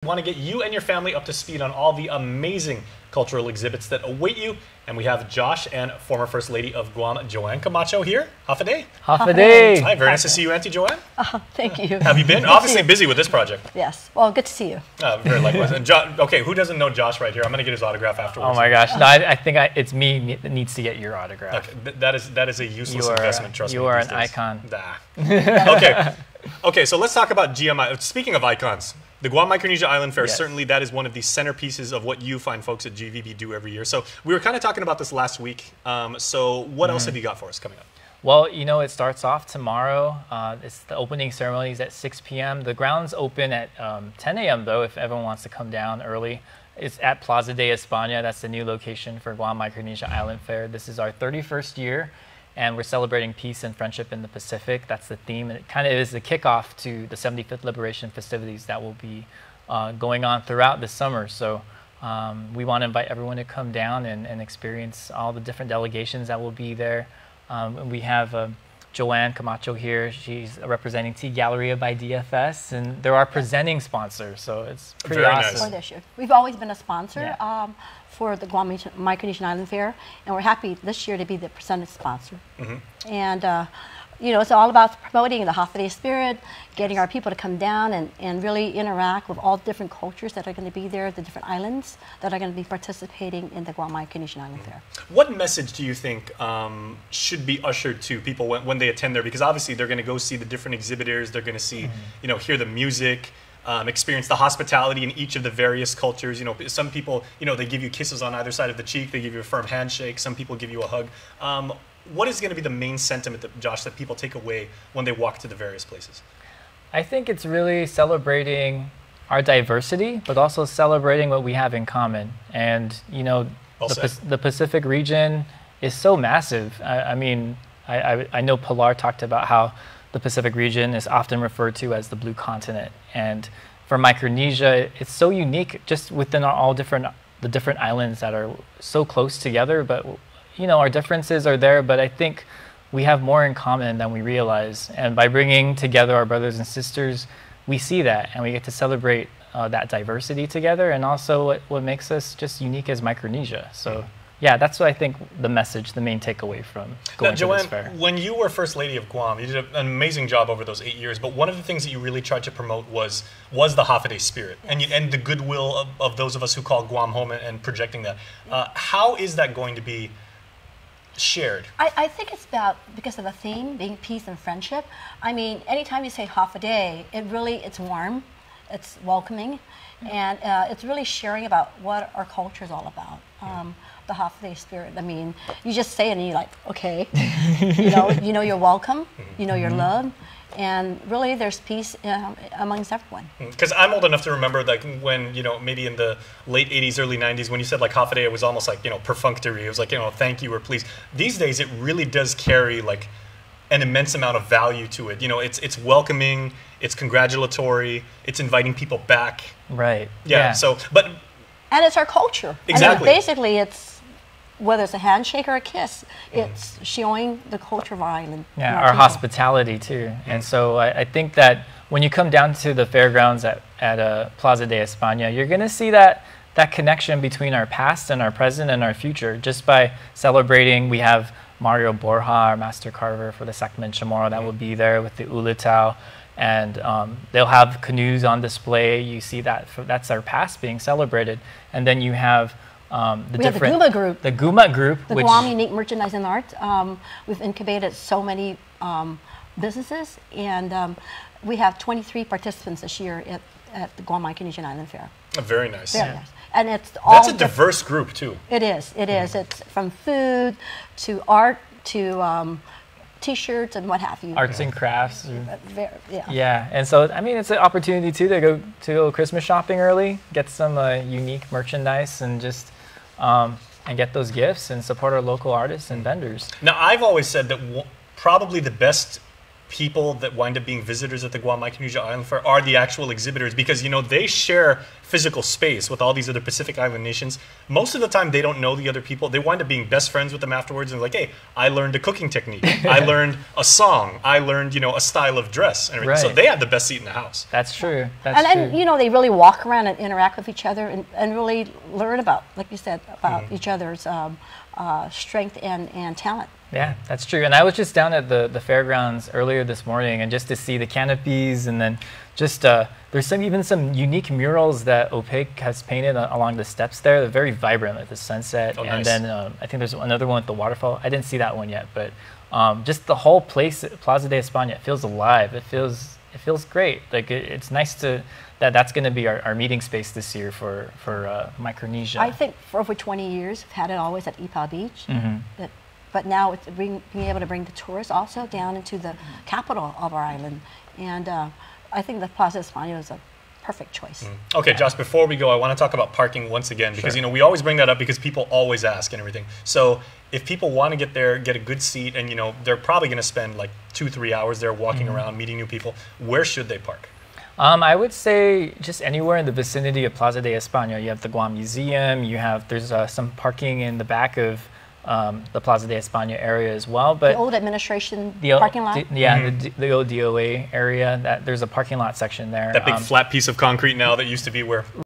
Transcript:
We want to get you and your family up to speed on all the amazing cultural exhibits that await you. And we have Josh and former First Lady of Guam, Joanne Camacho here. Half a day. Half a day. Hi, very nice to see you, Auntie Joanne. Thank you. Have you been? Obviously busy with this project. Yes. Well, good to see you. Very likewise. And okay, who doesn't know Josh right here? I'm going to get his autograph afterwards. Oh my gosh. No, I think it's me that needs to get your autograph. Okay, that is a useless investment, trust me. You are an icon. Okay. Okay, so let's talk about GMI. Speaking of icons, the Guam Micronesia Island Fair, certainly that is one of the centerpieces of what you find folks at GVB do every year. So we were kind of talking about this last week. So what else have you got for us coming up? Well, you know, it starts off tomorrow. It's the opening ceremonies at 6 p.m. The grounds open at 10 a.m. though, if everyone wants to come down early. It's at Plaza de España. That's the new location for Guam Micronesia Island Fair. This is our 31st year. And we're celebrating peace and friendship in the Pacific. That's the theme. And it kind of is the kickoff to the 75th Liberation festivities that will be going on throughout the summer. So we want to invite everyone to come down and experience all the different delegations that will be there. We have Joanne Camacho here. She's representing Tea Galleria by DFS. And they're our presenting sponsors. So it's pretty awesome. For this year. We've always been a sponsor. For the Guam Micronesian Island Fair, and we're happy this year to be the presenting sponsor. And you know, it's all about promoting the holiday spirit, getting our people to come down and really interact with all different cultures that are going to be there, the different islands that are going to be participating in the Guam Micronesian Island Fair. What message do you think should be ushered to people when they attend there? Because obviously they're going to go see the different exhibitors, they're going to see, you know, hear the music, experience the hospitality in each of the various cultures. You know, some people, you know, they give you kisses on either side of the cheek. They give you a firm handshake. Some people give you a hug. What is going to be the main sentiment, Josh, that people take away when they walk to the various places? I think it's really celebrating our diversity, but also celebrating what we have in common. And, you know, the Pacific region is so massive. I mean, I know Pilar talked about how the Pacific region is often referred to as the Blue Continent. And for Micronesia, it's so unique just within the different islands that are so close together. But, you know, our differences are there, but I think we have more in common than we realize. And by bringing together our brothers and sisters, we see that, and we get to celebrate that diversity together, and also what makes us just unique as Micronesia. So yeah, that's what I think the message, the main takeaway from going to this fair. When you were First Lady of Guam, you did an amazing job over those 8 years, but one of the things that you really tried to promote was the Hafa Day spirit and the goodwill of those of us who call Guam home and projecting that. How is that going to be shared? I think it's about, because of the theme being peace and friendship. I mean, anytime you say Hafa Day, it's warm, it's welcoming, and it's really sharing about what our culture is all about. The Hafa Day spirit. I mean, you just say it and you're like, okay, you know you're welcome, you know you're loved, and really there's peace amongst everyone. Because I'm old enough to remember, like, when, you know, maybe in the late 80s, early 90s, when you said like Hafa Day, it was almost like, you know, perfunctory. It was like, you know, thank you or please. These days, it really does carry like an immense amount of value to it. You know, it's welcoming, it's congratulatory, it's inviting people back. Right. Yeah. So, and it's our culture. Exactly. I mean, basically, it's whether it's a handshake or a kiss, it's showing the culture of our island. Yeah, our hospitality too. And so I think that when you come down to the fairgrounds at Plaza de España, you're going to see that connection between our past and our present and our future. Just by celebrating, we have Mario Borja, our master carver for the Sacman Chamorro, that will be there with the ulitao. And they'll have canoes on display. You see that's our past being celebrated. And then you have the Guma Group. The Guma Group. The Guam Unique Merchandise and Art. We've incubated so many businesses, and we have 23 participants this year at the Guam Micronesian Island Fair. Very nice. Very nice. And it's all That's a diverse group too. It is. It is. It's from food to art to T-shirts and what have you. Arts and crafts. Yeah. And so, I mean, it's an opportunity too to go Christmas shopping early, get some unique merchandise, and just and get those gifts and support our local artists and vendors. Now, I've always said that probably the best people that wind up being visitors at the Guam Micronesia Island Fair are the actual exhibitors, because, you know, they share physical space with all these other Pacific Island nations, most of the time they don't know the other people. They wind up being best friends with them afterwards and like, hey, I learned a cooking technique. I learned a song. I learned, you know, a style of dress. And everything. So they have the best seat in the house. That's true. And you know, they really walk around and interact with each other and really learn about, like you said, about each other's strength and talent. Yeah, that's true. And I was just down at the fairgrounds earlier this morning, and just to see the canopies, and then just there's even some unique murals that OPIC has painted along the steps there. They're very vibrant, like the sunset. Oh, and nice. then I think there's another one at the waterfall. I didn't see that one yet, but just the whole place, Plaza de España, it feels alive. It feels great. Like it's nice that's going to be our meeting space this year for Micronesia. I think for over 20 years, we've had it always at Ipa Beach. But now it's being able to bring the tourists also down into the capital of our island. And I think the Plaza España is a perfect choice. Okay, Josh, before we go, I want to talk about parking once again, because you know we always bring that up because people always ask and everything. So if people want to get there, get a good seat, and you know they're probably going to spend like 2-3 hours there walking around, meeting new people, where should they park? I would say just anywhere in the vicinity of Plaza de España. You have the Guam Museum. There's some parking in the back of the Plaza de España area as well. But the old administration parking lot? The old DOA area. There's a parking lot section there. That big flat piece of concrete now that used to be where